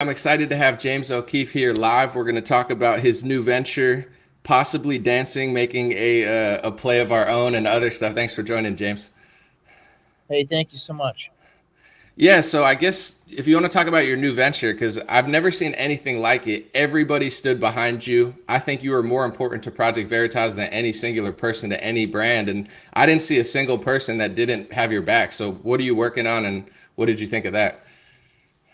I'm excited to have James O'Keefe here live. We're going to talk about his new venture, possibly dancing, making a play of our own, and other stuff. Thanks for joining, James. Hey, thank you so much. Yeah, so I guess if you want to talk about your new venture, because I've never seen anything like it. Everybody stood behind you. I think you were more important to Project Veritas than any singular person to any brand, and I didn't see a single person that didn't have your back. So, what are you working on, and what did you think of that?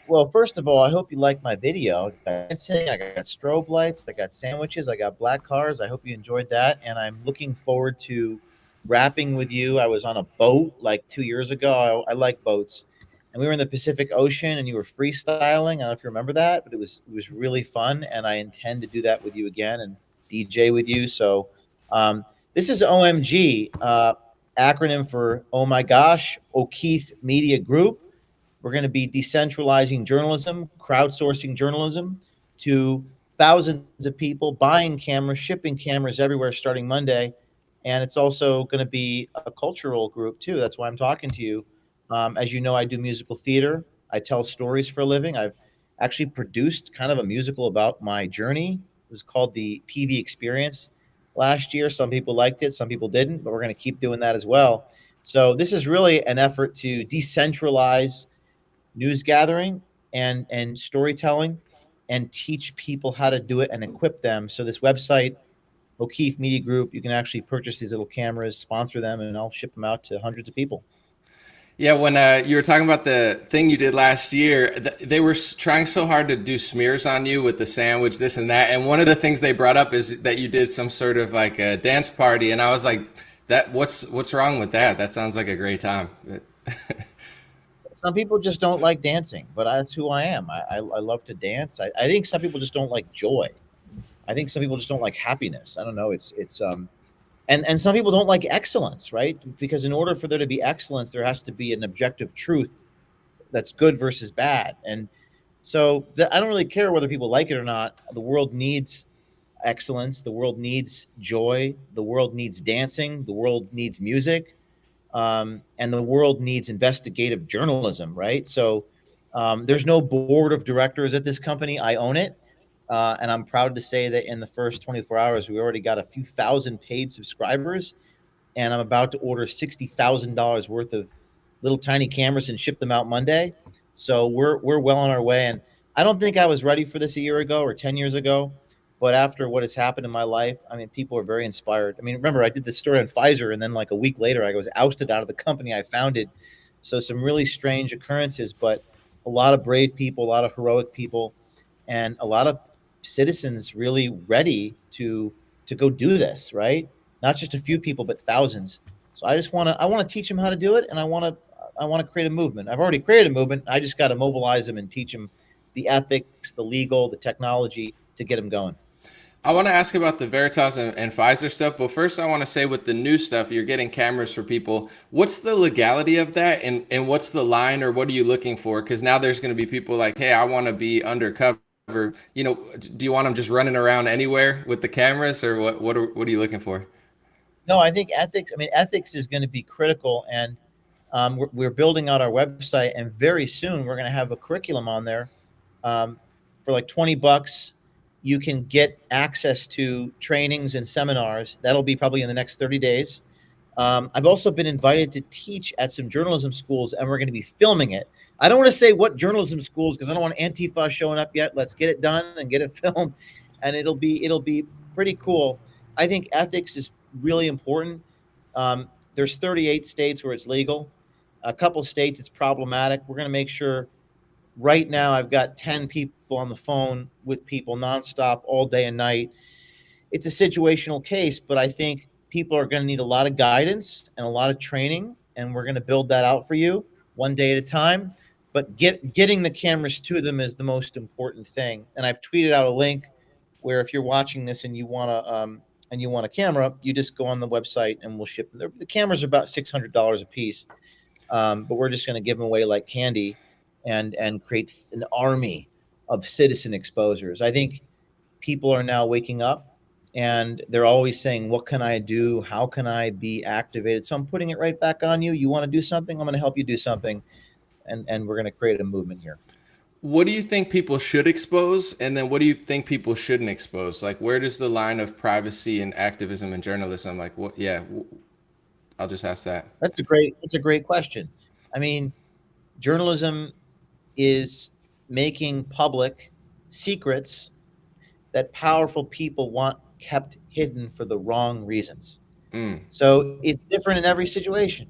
Well, first of all, I hope you like my video. I got dancing, I got strobe lights, I got sandwiches, I got black cars. I hope you enjoyed that. And I'm looking forward to rapping with you. I was on a boat like 2 years ago. I like boats. And we were in the Pacific Ocean and you were freestyling. I don't know if you remember that, but it was really fun. And I intend to do that with you again and DJ with you. So this is OMG, acronym for Oh My Gosh, O'Keefe Media Group. We're going to be decentralizing journalism, crowdsourcing journalism to thousands of people, buying cameras, shipping cameras everywhere starting Monday. And it's also going to be a cultural group too. That's why I'm talking to you. As you know, I do musical theater. I tell stories for a living. I've actually produced kind of a musical about my journey. It was called the PV Experience last year. Some people liked it, some people didn't, but we're going to keep doing that as well. So this is really an effort to decentralize news gathering and storytelling and teach people how to do it and equip them. So this website, O'Keefe Media Group, you can actually purchase these little cameras, sponsor them, and I'll ship them out to hundreds of people. Yeah, when you were talking about the thing you did last year, they were trying so hard to do smears on you with the sandwich, this and that. And one of the things they brought up is that you did some sort of like a dance party, and I was like, "That what's wrong with that? That sounds like a great time." Some people just don't like dancing, but that's who I am. I love to dance. I think some people just don't like joy. I think some people just don't like happiness. I don't know. And some people don't like excellence, right? Because in order for there to be excellence, there has to be an objective truth that's good versus bad. And so I don't really care whether people like it or not. The world needs excellence. The world needs joy. The world needs dancing. The world needs music. And the world needs investigative journalism, right? So there's no board of directors at this company. I own it. And I'm proud to say that in the first 24 hours, we already got a few thousand paid subscribers. And I'm about to order $60,000 worth of little tiny cameras and ship them out Monday. So we're well on our way. And I don't think I was ready for this a year ago or 10 years ago. But after what has happened in my life, I mean, people are very inspired. I mean, remember, I did this story on Pfizer, and then like a week later, I was ousted out of the company I founded. So some really strange occurrences, but a lot of brave people, a lot of heroic people, and a lot of citizens really ready to go do this, right? Not just a few people, but thousands. So I want to teach them how to do it, and I want to create a movement. I've already created a movement. I just got to mobilize them and teach them the ethics, the legal, the technology to get them going. I want to ask about the Veritas and Pfizer stuff, but first I want to say with the new stuff, you're getting cameras for people. What's the legality of that, and what's the line, or what are you looking for? Because now there's going to be people like, hey, I want to be undercover. Do you want them just running around anywhere with the cameras, or what are you looking for? No, I think ethics. I mean, ethics is going to be critical, and we're building out our website, and very soon we're going to have a curriculum on there um, for like $20. You can get access to trainings and seminars. That'll be probably in the next 30 days. I've also been invited to teach at some journalism schools, and we're going to be filming it. I don't want to say what journalism schools because I don't want Antifa showing up yet. Let's get it done and get it filmed, and it'll be pretty cool. I think ethics is really important. There's 38 states where it's legal. A couple states it's problematic. We're going to make sure. Right now, I've got 10 people on the phone with people nonstop all day and night. It's a situational case, but I think people are going to need a lot of guidance and a lot of training, and we're going to build that out for you one day at a time. But getting the cameras to them is the most important thing. And I've tweeted out a link where if you're watching this and you want a camera, you just go on the website and we'll ship them. The cameras are about $600 a piece, but we're just going to give them away like candy, and create an army of citizen exposers. I think people are now waking up and they're always saying, what can I do? How can I be activated? So I'm putting it right back on you. You want to do something? I'm going to help you do something. And we're going to create a movement here. What do you think people should expose, and then what do you think people shouldn't expose? Like, where does the line of privacy and activism and journalism? Like, what? Yeah, I'll just ask that. That's a great question. I mean, journalism is making public secrets that powerful people want kept hidden for the wrong reasons. Mm, So it's different in every situation.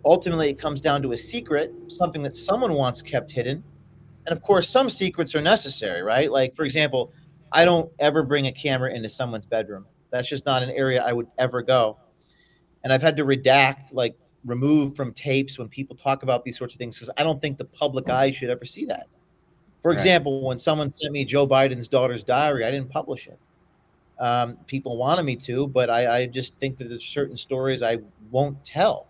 Ultimately, it comes down to a secret, something that someone wants kept hidden. And of course, some secrets are necessary, right? Like, for example, I don't ever bring a camera into someone's bedroom. That's just not an area I would ever go. And I've had to redact, like, remove from tapes when people talk about these sorts of things because I don't think the public eye should ever see that. For right. example, when someone sent me Joe Biden's daughter's diary, I didn't publish it. People wanted me to, but I just think that there's certain stories I won't tell.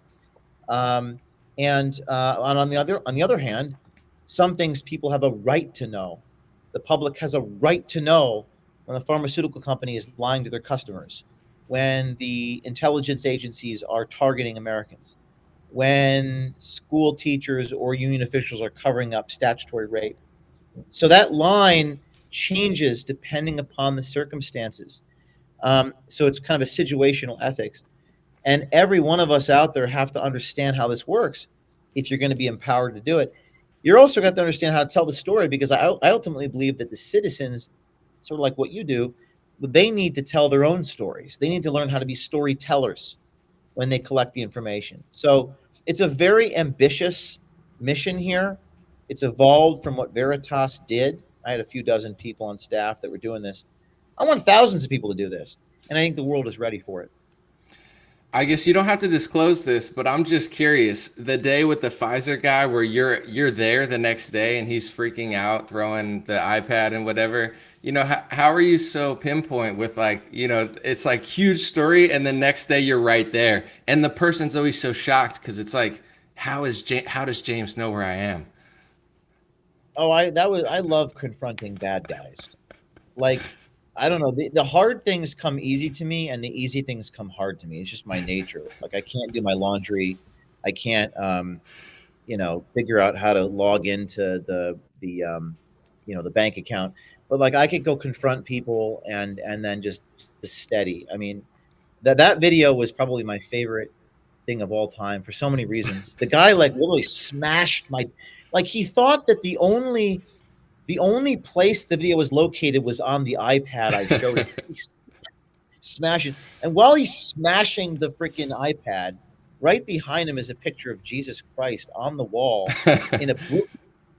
Um, and on the other hand, some things people have a right to know. The public has a right to know when a pharmaceutical company is lying to their customers, when the intelligence agencies are targeting Americans, when school teachers or union officials are covering up statutory rape. So that line changes depending upon the circumstances. So it's kind of a situational ethics. And every one of us out there have to understand how this works if you're going to be empowered to do it. You're also going to have to understand how to tell the story because I ultimately believe that the citizens, sort of like what you do, they need to tell their own stories. They need to learn how to be storytellers when they collect the information. So it's a very ambitious mission here. It's evolved from what Veritas did. I had a few dozen people on staff that were doing this. I want thousands of people to do this, and I think the world is ready for it. I guess you don't have to disclose this, but I'm just curious. The day with the Pfizer guy where you're there the next day and he's freaking out, throwing the iPad and whatever. How are you so pinpoint with, like, it's like huge story and the next day you're right there. And the person's always so shocked because it's like, how does James know where I am? Oh, I love confronting bad guys. Like, I don't know, the hard things come easy to me, and the easy things come hard to me. It's just my nature. Like, I can't do my laundry. I can't, figure out how to log into the bank account. But like, I could go confront people and then just steady. I mean, that video was probably my favorite thing of all time for so many reasons. The guy like literally smashed my, like, he thought that the only place the video was located was on the iPad I showed him. He's smashing, and while he's smashing the freaking iPad, right behind him is a picture of Jesus Christ on the wall in a blue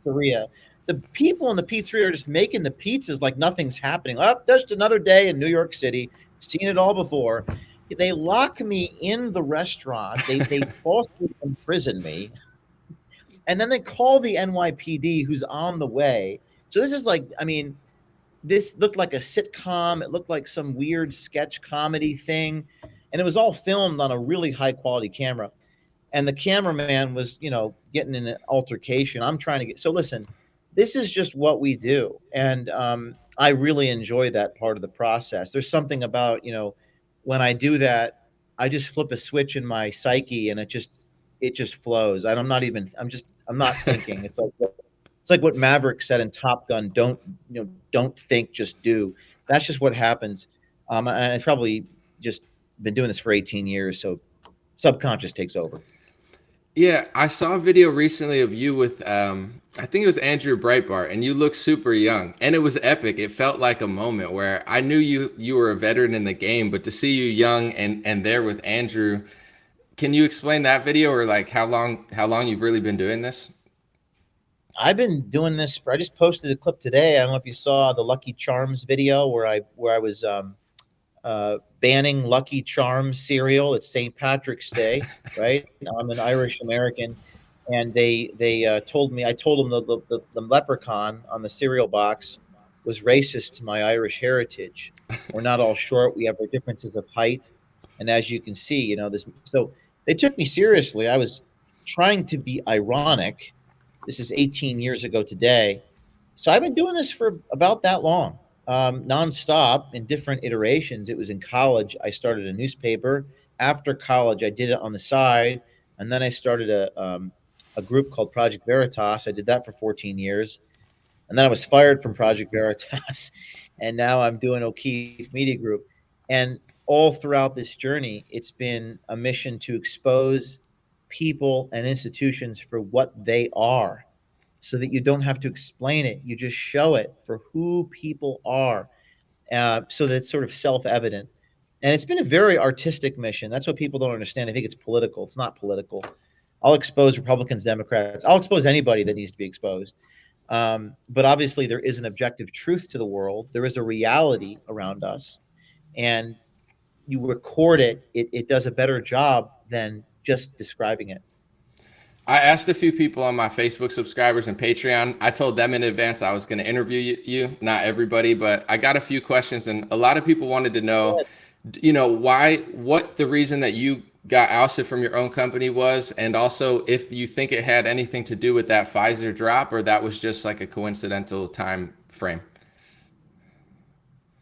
pizzeria. The people in the pizzeria are just making the pizzas like nothing's happening. Oh, just another day in New York City. Seen it all before. They lock me in the restaurant. They falsely imprison me, and then they call the NYPD, who's on the way. So this is like, I mean, this looked like a sitcom. It looked like some weird sketch comedy thing, and it was all filmed on a really high quality camera. And the cameraman was, getting in an altercation. I'm trying to get. So listen, this is just what we do, and I really enjoy that part of the process. There's something about, when I do that, I just flip a switch in my psyche, and it just flows. I'm not even. I'm not thinking. It's like what Maverick said in Top Gun: don't think, just do. That's just what happens. And I've probably just been doing this for 18 years, so subconscious takes over. Yeah, I saw a video recently of you with I think it was Andrew Breitbart, and you look super young, and it was epic. It felt like a moment where I knew you were a veteran in the game, but to see you young and there with Andrew, can you explain that video, or like how long you've really been doing this? I've been doing this for. I just posted a clip today. I don't know if you saw the Lucky Charms video where I was banning Lucky Charms cereal. It's St. Patrick's Day, right? I'm an Irish American, and they told me. I told them the leprechaun on the cereal box was racist to my Irish heritage. We're not all short. We have our differences of height, and as you can see, this. So they took me seriously. I was trying to be ironic. This is 18 years ago today. So I've been doing this for about that long, nonstop in different iterations. It was in college. I started a newspaper. After college, I did it on the side, and then I started a group called Project Veritas. I did that for 14 years. and then I was fired from Project Veritas, and now I'm doing O'Keefe Media Group. And all throughout this journey, it's been a mission to expose people and institutions for what they are, so that you don't have to explain it. You just show it for who people are, so that it's sort of self-evident. And it's been a very artistic mission. That's what people don't understand. They think it's political. It's not political. I'll expose Republicans, Democrats. I'll expose anybody that needs to be exposed. But obviously, there is an objective truth to the world. There is a reality around us, and you record it. It does a better job than just describing it. I asked a few people on my Facebook subscribers and Patreon. I told them in advance I was going to interview you, not everybody, but I got a few questions, and a lot of people wanted to know, what the reason that you got ousted from your own company was, and also if you think it had anything to do with that Pfizer drop, or that was just like a coincidental time frame.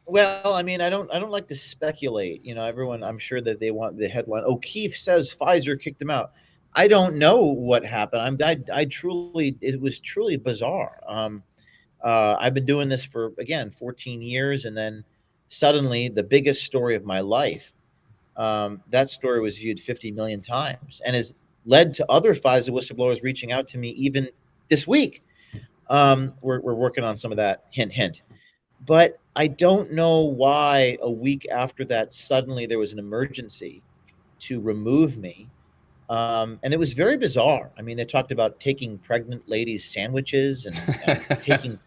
Well, I mean, I don't like to speculate. Everyone, I'm sure that they want the headline. O'Keefe says Pfizer kicked him out. I don't know what happened. I truly, it was truly bizarre. I've been doing this for, again, 14 years, and then suddenly the biggest story of my life, that story was viewed 50 million times, and has led to other Pfizer whistleblowers reaching out to me even this week. We're working on some of that. Hint, hint. But I don't know why a week after that, suddenly there was an emergency to remove me. And it was very bizarre. I mean, they talked about taking pregnant ladies' sandwiches, and taking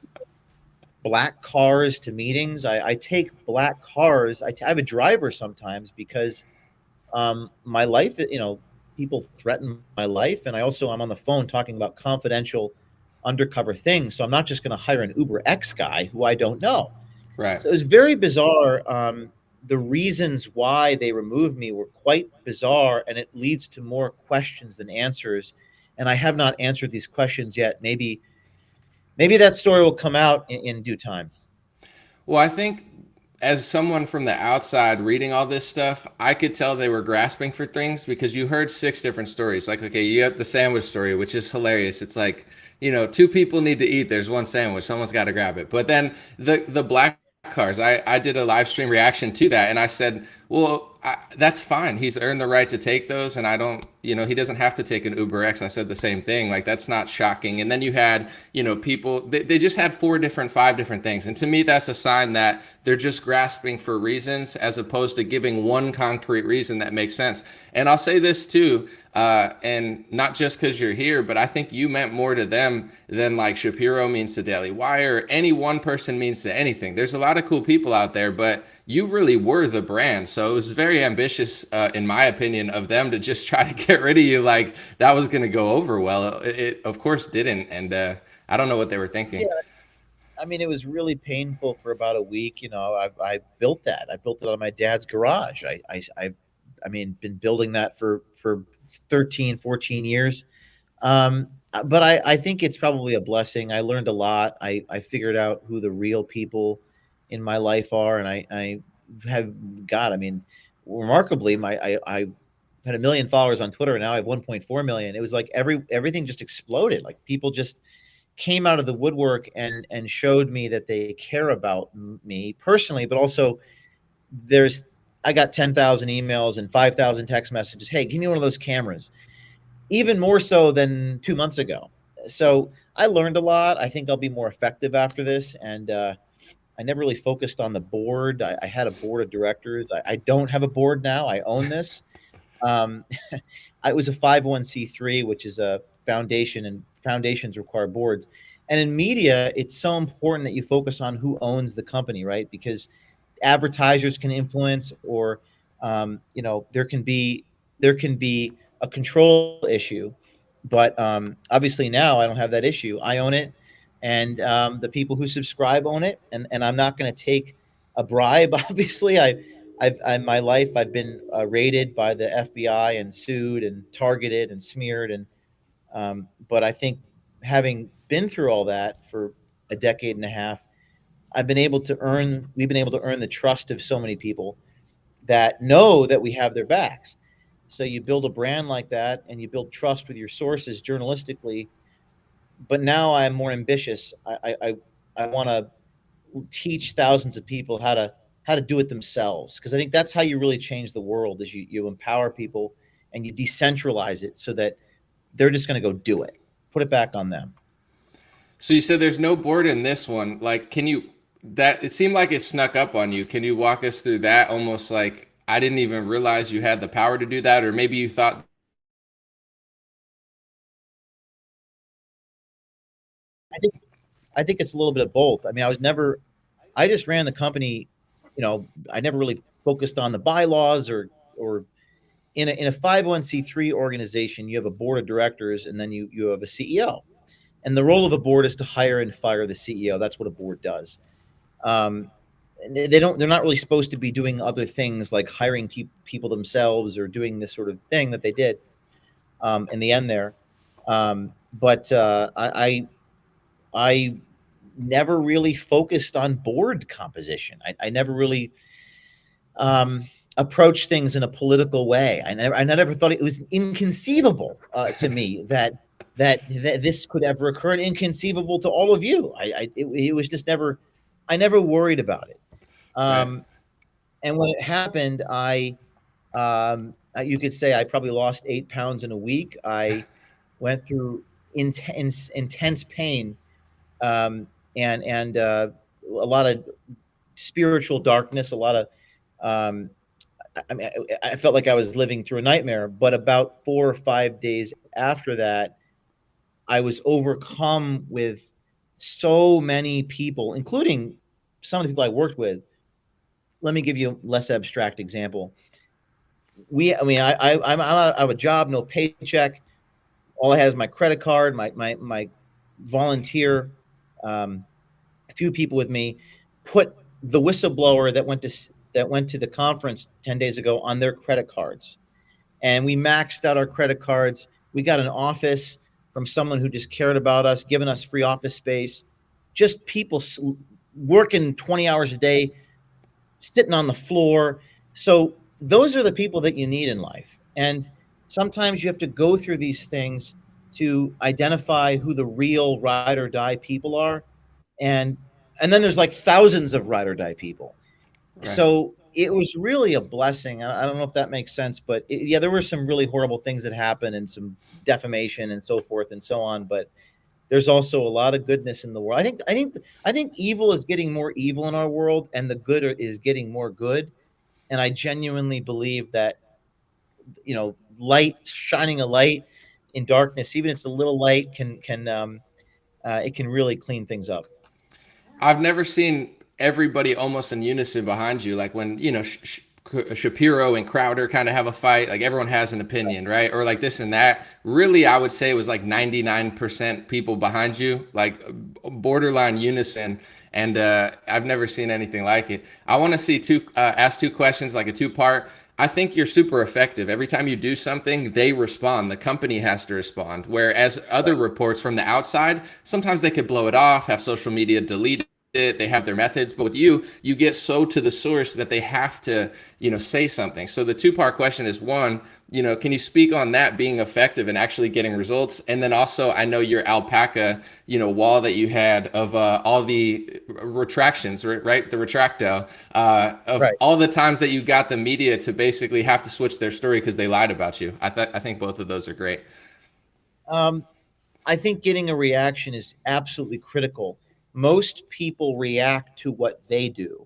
black cars to meetings. I take black cars. I have a driver sometimes because, my life, people threaten my life. And I'm on the phone talking about confidential undercover things. So I'm not just going to hire an Uber X guy who I don't know. Right. So it was very bizarre. The reasons why they removed me were quite bizarre, and it leads to more questions than answers. And I have not answered these questions yet. Maybe that story will come out in due time. Well, I think as someone from the outside reading all this stuff, I could tell they were grasping for things, because you heard six different stories. Like, okay, you have the sandwich story, which is hilarious. It's like, two people need to eat. There's one sandwich. Someone's got to grab it. But then the black cars, I did a live stream reaction to that, and I said, well, that's fine. He's earned the right to take those, and I don't, he doesn't have to take an Uber X. I said the same thing. Like, that's not shocking. And then you had, people, they just had five different things. And to me, that's a sign that they're just grasping for reasons, as opposed to giving one concrete reason that makes sense. And I'll say this too, and not just because you're here, but I think you meant more to them than like Shapiro means to Daily Wire, or any one person means to anything. There's a lot of cool people out there, but you really were the brand. So it was very ambitious, in my opinion, of them to just try to get rid of you. Like, that was going to go over well. It of course didn't. And I don't know what they were thinking. Yeah, I mean, it was really painful for about a week. I built that. I built it out of my dad's garage. I mean, been building that for 13, 14 years. But I think it's probably a blessing. I learned a lot. I figured out who the real people in my life are, and I have got. I mean, remarkably, I had 1 million followers on Twitter, and now I have 1.4 million. It was like everything just exploded. Like, people just came out of the woodwork and showed me that they care about me personally, but also there's I got 10,000 emails and 5,000 text messages. Hey, give me one of those cameras. Even more so than 2 months ago. So I learned a lot. I think I'll be more effective after this. And I never really focused on the board. I had a board of directors. I don't have a board now. I own this. Um, I was a 501c3, which is a foundation, and foundations require boards. And in media, it's so important that you focus on who owns the company, right? Because advertisers can influence, or there can be a control issue. But obviously now I don't have that issue. I own it, and the people who subscribe own it, and I'm not going to take a bribe. Obviously, my life I've been raided by the FBI and sued and targeted and smeared, and but I think, having been through all that for a decade and a half, we've been able to earn the trust of so many people that know that we have their backs. So you build a brand like that, and you build trust with your sources journalistically. But now I'm more ambitious. I want to teach thousands of people how to do it themselves, because I think that's how you really change the world, is you empower people and you decentralize it so that they're just going to go do it, put it back on them. So you said there's no board in this one. Like, can you, that it seemed like it snuck up on you. Can you walk us through that? Almost like I didn't even realize you had the power to do that, or maybe you thought. I think I think it's a little bit of both. I mean, I just ran the company. I never really focused on the bylaws or in a 501(c)(3) organization, you have a board of directors and then you have a CEO. And the role of a board is to hire and fire the CEO. That's what a board does. Um, they're not really supposed to be doing other things like hiring people themselves or doing this sort of thing that they did in the end there. But I never really focused on board composition. I never really approach things in a political way. I never thought it was inconceivable to me that this could ever occur, and inconceivable to all of you. It was just never. I never worried about it. Right. And when it happened, you could say I probably lost 8 pounds in a week. I went through intense pain, and a lot of spiritual darkness, a lot of um, I mean, I felt like I was living through a nightmare. But about 4 or 5 days after that, I was overcome with so many people, including some of the people I worked with. Let me give you a less abstract example. I'm out of a job, no paycheck. All I had is my credit card, my volunteer, a few people with me, put the whistleblower that went to the conference 10 days ago on their credit cards, and we maxed out our credit cards. We got an office from someone who just cared about us, giving us free office space. Just people working 20 hours a day, sitting on the floor. So those are the people that you need in life. And sometimes you have to go through these things to identify who the real ride or die people are. And and then there's like thousands of ride or die people. Right. So it was really a blessing. I don't know if that makes sense, but yeah, there were some really horrible things that happened and some defamation and so forth and so on. But there's also a lot of goodness in the world. I think evil is getting more evil in our world, and the good is getting more good. And I genuinely believe that light, shining a light in darkness, even if it's a little light, can it can really clean things up. I've never seen everybody almost in unison behind you. Like when, Shapiro and Crowder kind of have a fight, like everyone has an opinion, right? Or like this and that. Really, I would say it was like 99% people behind you, like borderline unison. And I've never seen anything like it. I want to ask two questions, like a two-part. I think you're super effective. Every time you do something, they respond. The company has to respond. Whereas other reports from the outside, sometimes they could blow it off, have social media delete it, they have their methods. But with you get so to the source that they have to, say something. So the two-part question is one, can you speak on that being effective and actually getting results? And then also, I know your alpaca, wall that you had of all the retractions, right? The retracto of Right. all the times that you got the media to basically have to switch their story because they lied about you. I think both of those are great. Um, I think getting a reaction is absolutely critical. Most people react to what they do.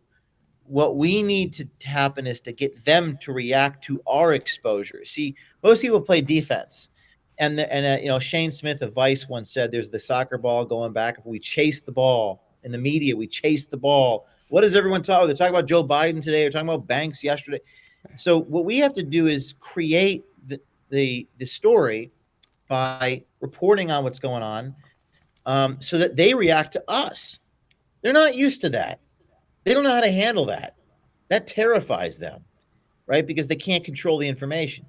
What we need to happen is to get them to react to our exposure. See, most people play defense. Shane Smith of Vice once said there's the soccer ball going back. If we chase the ball in the media, we chase the ball. What does everyone talk? They're talking about Joe Biden today. They're talking about banks yesterday. So what we have to do is create the story by reporting on what's going on, so that they react to us. They're not used to that. They don't know how to handle that. That terrifies them, right? Because they can't control the information.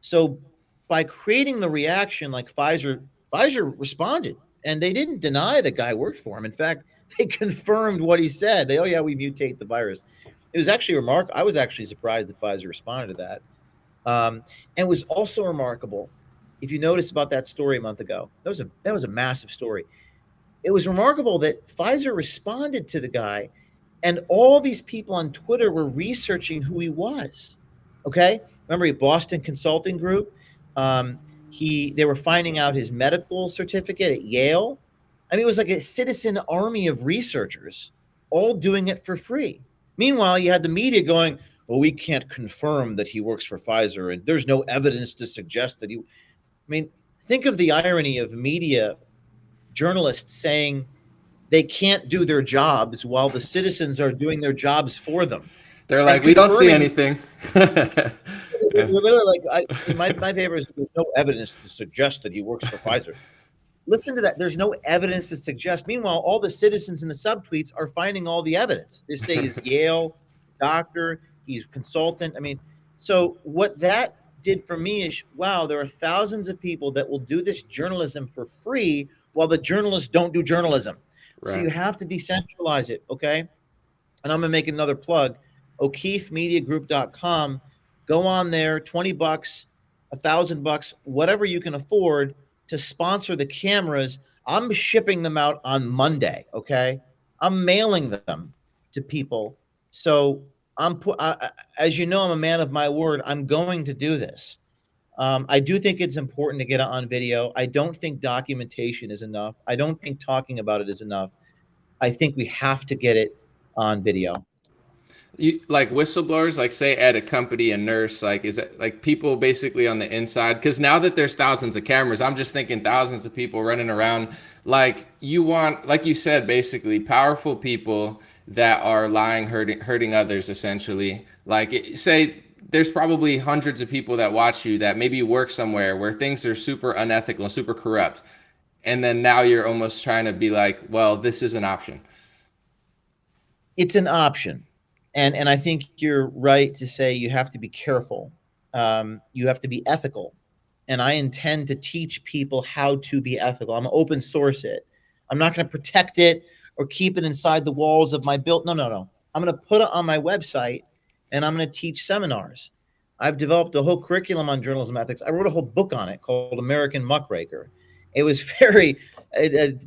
So by creating the reaction like Pfizer responded, and they didn't deny the guy worked for him. In fact, they confirmed what he said. Oh yeah, we mutate the virus. It was actually remarkable. I was actually surprised that Pfizer responded to that. And it was also remarkable, if you notice about that story a month ago, that was a massive story. it was remarkable that Pfizer responded to the guy, and all these people on Twitter were researching who he was. Okay, remember, Boston Consulting Group. Um, they were finding out his medical certificate at Yale. I mean, it was like a citizen army of researchers all doing it for free. Meanwhile, you had the media going, "Well, we can't confirm that he works for Pfizer, and there's no evidence to suggest that he." I mean, think of the irony of media journalists saying they can't do their jobs while the citizens are doing their jobs for them They're and like, we don't see confirming. anything. They're literally like, my favorite is there's no evidence to suggest that he works for Pfizer. Listen to that. There's no evidence to suggest. Meanwhile, all the citizens in the subtweets are finding all the evidence. They say he's Yale doctor, he's consultant. I mean, so what that did for me is, wow, there are thousands of people that will do this journalism for free while the journalists don't do journalism. Right. So you have to decentralize it, okay? And I'm gonna make another plug. OKeefeMediaGroup.com. Go on there, $20, $1,000, whatever you can afford to sponsor the cameras. I'm shipping them out on Monday, okay? I'm mailing them to people. So as you know, I'm a man of my word. I'm going to do this. I do think it's important to get it on video. I don't think documentation is enough. I don't think talking about it is enough. I think we have to get it on video. You like whistleblowers, like say at a company, a nurse, like is it like people basically on the inside? Because now that there's thousands of cameras, I'm just thinking thousands of people running around. Like you want, like you said, basically powerful people that are lying, hurting others, essentially. Like say there's probably hundreds of people that watch you that maybe work somewhere where things are super unethical and super corrupt, and then now you're almost trying to be like, well, this is an option. It's an option. And I think you're right to say you have to be careful. You have to be ethical. And I intend to teach people how to be ethical. I'm going to open source it. I'm not going to protect it or keep it inside the walls of my build. No. I'm going to put it on my website, and I'm going to teach seminars. I've developed a whole curriculum on journalism ethics. I wrote a whole book on it called American Muckraker. It was very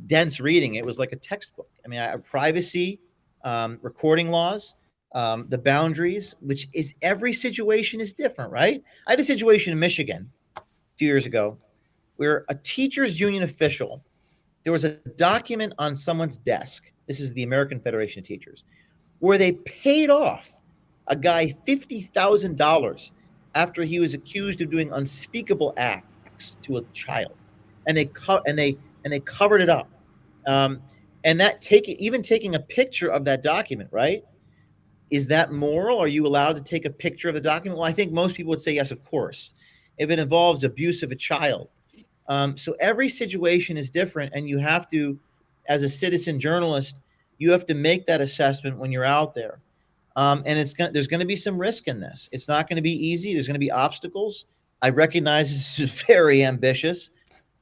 dense reading. It was like a textbook. I mean, privacy, recording laws, the boundaries, which is every situation is different, right? I had a situation in Michigan a few years ago where a teachers union official, there was a document on someone's desk. This is the American Federation of Teachers, where they paid off a guy $50,000 after he was accused of doing unspeakable acts to a child, and they covered it up. And that even taking a picture of that document, right? Is that moral? Are you allowed to take a picture of the document? Well, I think most people would say yes, of course, if it involves abuse of a child. So every situation is different, and you have to, as a citizen journalist, you have to make that assessment when you're out there. And there's going to be some risk in this. It's not going to be easy. There's going to be obstacles. I recognize this is very ambitious,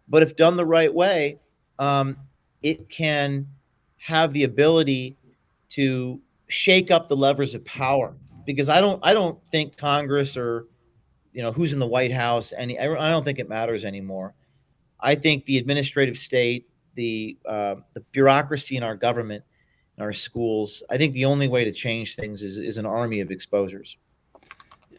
but if done the right way, it can have the ability to shake up the levers of power, because I don't think Congress or who's in the White House, I don't think it matters anymore. I think the administrative state, the bureaucracy in our government, in our schools, I think the only way to change things is an army of exposers.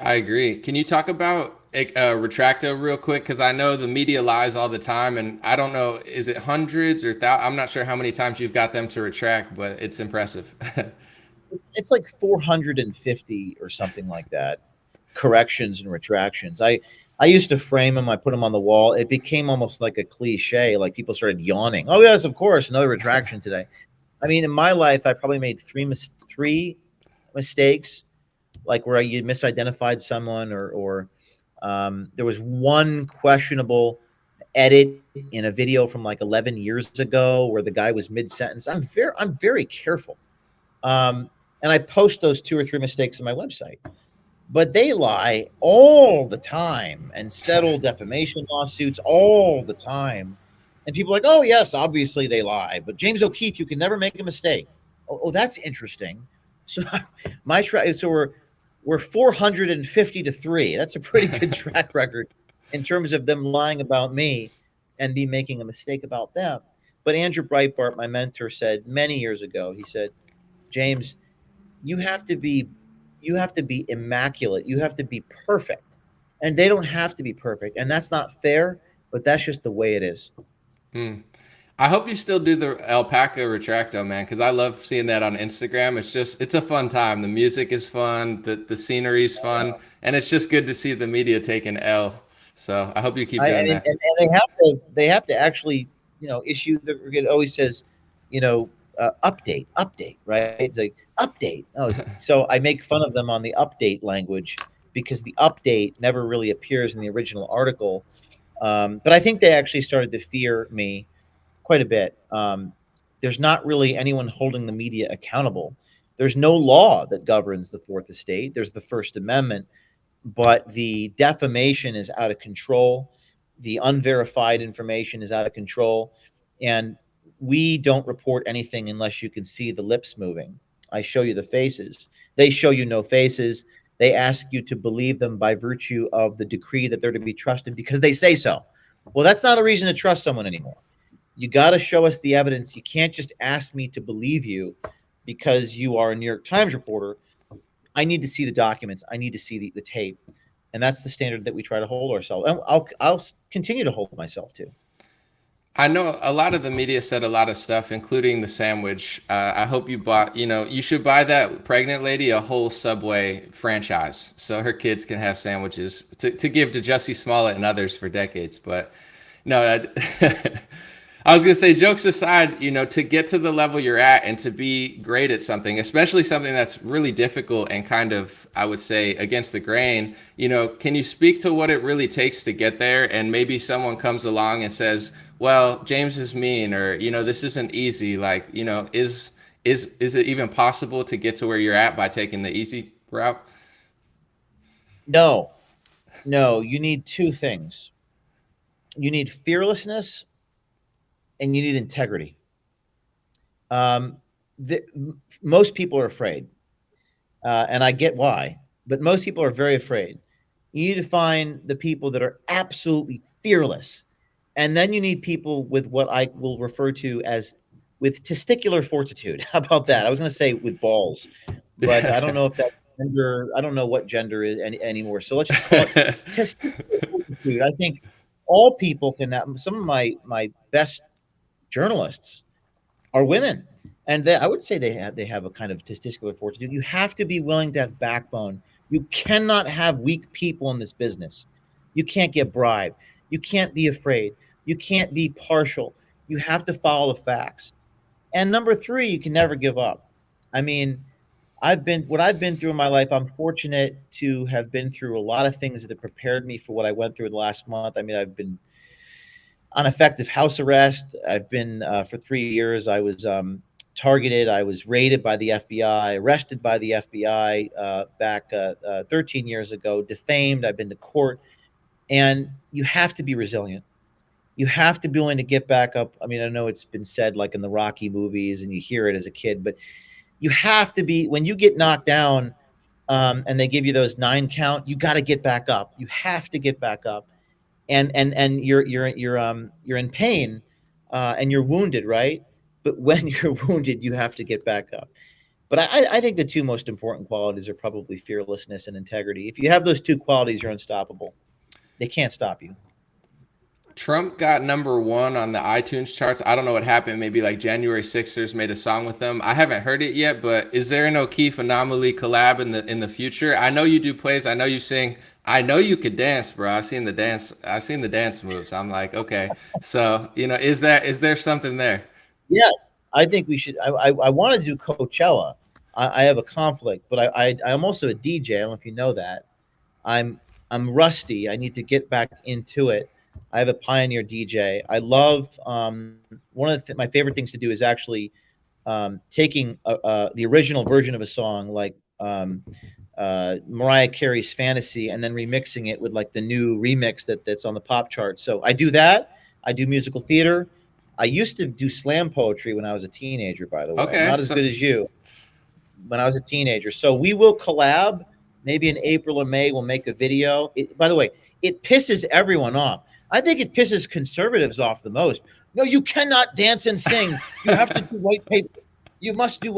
I agree. Can you talk about Retracto real quick? Because I know the media lies all the time, and I don't know, is it hundreds or thousands? I'm not sure how many times you've got them to retract, but it's impressive. It's like 450 or something like that, corrections and retractions. I used to frame them. I put them on the wall. It became almost like a cliche. Like people started yawning. Oh yes, of course, another retraction today. I mean, in my life, I probably made three mistakes, like where you misidentified someone, or there was one questionable edit in a video from like 11 years ago where the guy was mid-sentence. I'm very careful. And I post those 2 or 3 mistakes on my website, but they lie all the time and settle defamation lawsuits all the time. And people are like, oh yes, obviously they lie, but James O'Keefe, you can never make a mistake. Oh, that's interesting. So we're 450 to 3. That's a pretty good track record in terms of them lying about me and me making a mistake about them. But Andrew Breitbart, my mentor, said many years ago, he said, James, you have to be you have to be immaculate. You have to be perfect. And they don't have to be perfect. And that's not fair, but that's just the way it is. Hmm. I hope you still do the alpaca retracto, man, because I love seeing that on Instagram. It's a fun time. The music is fun, the scenery's fun, and it's just good to see the media take an L. So I hope you keep I doing and, that. and they have to actually, issue the, it always says, update, right? It's like update. Oh, so I make fun of them on the update language because the update never really appears in the original article. But I think they actually started to fear me quite a bit. There's not really anyone holding the media accountable. There's no law that governs the fourth estate. There's the First Amendment, but the defamation is out of control. The unverified information is out of control. And we don't report anything unless you can see the lips moving. I show you the faces. They show you no faces. They ask you to believe them by virtue of the decree that they're to be trusted because they say so. Well, that's not a reason to trust someone anymore. You got to show us the evidence. You can't just ask me to believe you because you are a New York Times reporter. I need to see the documents. I need to see the tape. And that's the standard that we try to hold ourselves. And I'll continue to hold myself to. I know a lot of the media said a lot of stuff, including the sandwich. I hope you bought, you should buy that pregnant lady a whole Subway franchise so her kids can have sandwiches to give to Jussie Smollett and others for decades. But no, I was gonna say, jokes aside, to get to the level you're at and to be great at something, especially something that's really difficult and kind of, I would say, against the grain, can you speak to what it really takes to get there? And maybe someone comes along and says, well, James is mean, or, this isn't easy. Like, is it even possible to get to where you're at by taking the easy route? No, no, you need two things. You need fearlessness and you need integrity. Um, the, Most people are afraid, and I get why, but most people are very afraid. You need to find the people that are absolutely fearless, and then you need people with what I will refer to as with testicular fortitude. How about that? I was going to say with balls, but I don't know if that gender. I don't know what gender is anymore. So let's just call it testicular fortitude. I think all people can have. Some of my best journalists are women, and I would say they have a kind of testicular fortitude. You have to be willing to have backbone. You cannot have weak people in this business. You can't get bribed. You can't be afraid. You can't be partial. You have to follow the facts. And number three, you can never give up. I mean, I've been through in my life. I'm fortunate to have been through a lot of things that have prepared me for what I went through the last month. I mean, I've been on effective house arrest. I've been for 3 years. I was targeted. I was raided by the FBI, arrested by the FBI back 13 years ago, defamed. I've been to court. And you have to be resilient. You have to be willing to get back up. I mean, I know it's been said like in the Rocky movies and you hear it as a kid, but you have to be, when you get knocked down and they give you those 9 count, you got to get back up. You have to get back up. And you're in pain and you're wounded, right? But when you're wounded, you have to get back up. But I think the two most important qualities are probably fearlessness and integrity. If you have those two qualities, you're unstoppable. They can't stop you. Trump got #1 on the iTunes charts. I don't know what happened. Maybe like January Sixers made a song with them. I haven't heard it yet, but is there an OKeefe Anomaly collab in the future? I know you do plays. I know you sing. I know you could dance, bro. I've seen the dance. I've seen the dance moves. I'm like, okay. So, is there something there? Yes, I think we should. I want to do Coachella. I have a conflict, but I'm also a DJ. I don't know if you know that. I'm I'm rusty. I need to get back into it. I have a Pioneer DJ. I love one of my favorite things to do is actually taking the original version of a song like Mariah Carey's Fantasy and then remixing it with like the new remix that's on the pop chart. So I do that. I do musical theater. I used to do slam poetry when I was a teenager, by the way. Okay. Not as good as you when I was a teenager. So we will collab. Maybe in April or May, we'll make a video. By the way, it pisses everyone off. I think it pisses conservatives off the most. No, you cannot dance and sing. You have to do white paper. You must do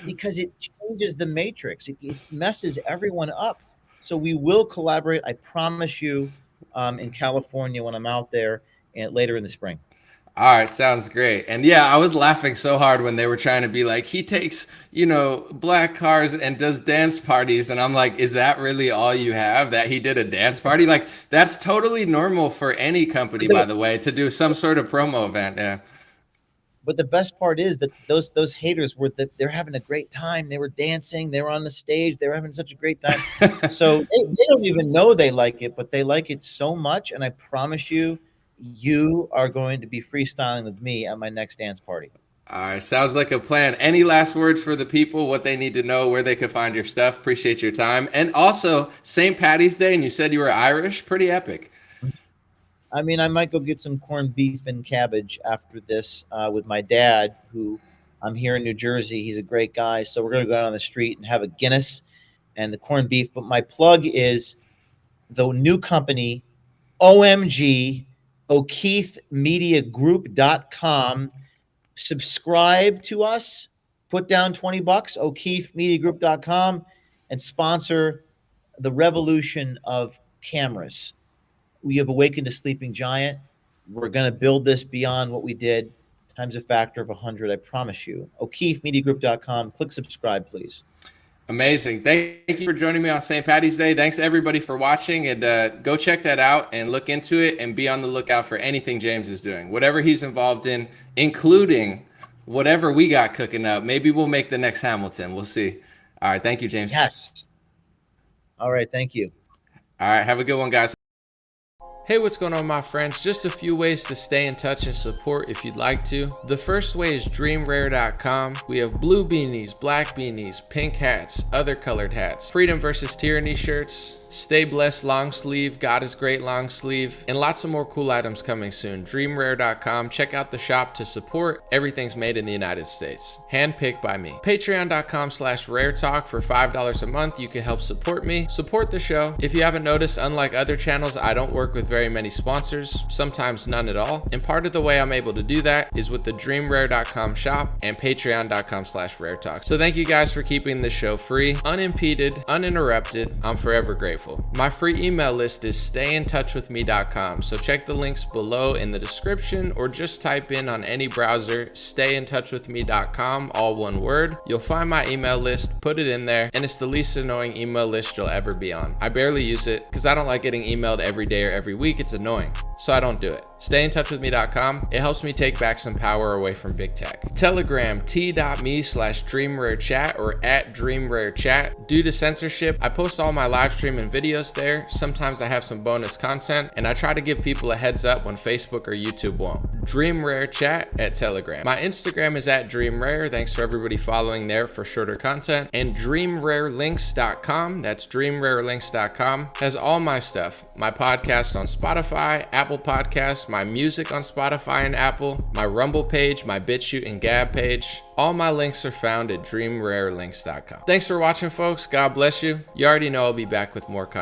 because it changes the matrix. It messes everyone up. So we will collaborate. I promise you, in California when I'm out there and later in the spring. All right, sounds great. And yeah, I was laughing so hard when they were trying to be like, he takes, black cars and does dance parties. And I'm like, is that really all you have? That he did a dance party? Like, that's totally normal for any company, by the way, to do some sort of promo event. Yeah. But the best part is that those haters they're having a great time. They were dancing. They were on the stage. They were having such a great time. So they don't even know they like it, but they like it so much. And I promise you, you are going to be freestyling with me at my next dance party. All right, sounds like a plan. Any last words for the people, what they need to know, where they could find your stuff? Appreciate your time. And also, St. Patty's Day, and you said you were Irish. Pretty epic. I mean, I might go get some corned beef and cabbage after this with my dad, who I'm here in New Jersey. He's a great guy. So we're going to go out on the street and have a Guinness and the corned beef. But my plug is the new company, OMG, OKeefeMediaGroup.com. Subscribe to us, put down $20, OKeefeMediaGroup.com, and sponsor the revolution of cameras. We have awakened a sleeping giant. We're going to build this beyond what we did times a factor of 100. I promise you. OKeefeMediaGroup.com. Click subscribe, please. Amazing. Thank you for joining me on St. Patty's Day. Thanks everybody for watching, and go check that out and look into it and be on the lookout for anything James is doing, whatever he's involved in, including whatever we got cooking up. Maybe we'll make the next Hamilton. We'll see. All right. Thank you, James. Yes. All right. Thank you. All right. Have a good one, guys. Hey, what's going on, my friends? Just a few ways to stay in touch and support if you'd like to. The first way is dreamrare.com. We have blue beanies, black beanies, pink hats, other colored hats, freedom versus tyranny shirts, stay blessed long sleeve, God is great long sleeve, and lots of more cool items coming soon. Dreamrare.com. Check out the shop to support. Everything's made in the United States. Handpicked by me. Patreon.com/raretalk for $5 a month. You can help support me, support the show. If you haven't noticed, unlike other channels, I don't work with very many sponsors, sometimes none at all. And part of the way I'm able to do that is with the dreamrare.com shop and patreon.com/raretalk. So thank you guys for keeping this show free, unimpeded, uninterrupted. I'm forever grateful. My free email list is stayintouchwithme.com. So check the links below in the description or just type in on any browser, stayintouchwithme.com, all one word. You'll find my email list, put it in there, and it's the least annoying email list you'll ever be on. I barely use it because I don't like getting emailed every day or every week. It's annoying. So I don't do it. Stayintouchwithme.com. It helps me take back some power away from big tech. Telegram, t.me/DreamRareChat or @DreamRareChat. Due to censorship, I post all my live stream and videos there. Sometimes I have some bonus content, and I try to give people a heads up when Facebook or YouTube won't. DreamRareChat at Telegram. My Instagram is @DreamRare. Thanks for everybody following there for shorter content. And DreamRareLinks.com. That's DreamRareLinks.com. Has all my stuff. My podcast on Spotify, Apple Podcasts, my music on Spotify and Apple, my Rumble page, my BitChute and Gab page. All my links are found at DreamRareLinks.com. Thanks for watching, folks. God bless you. You already know I'll be back with more content.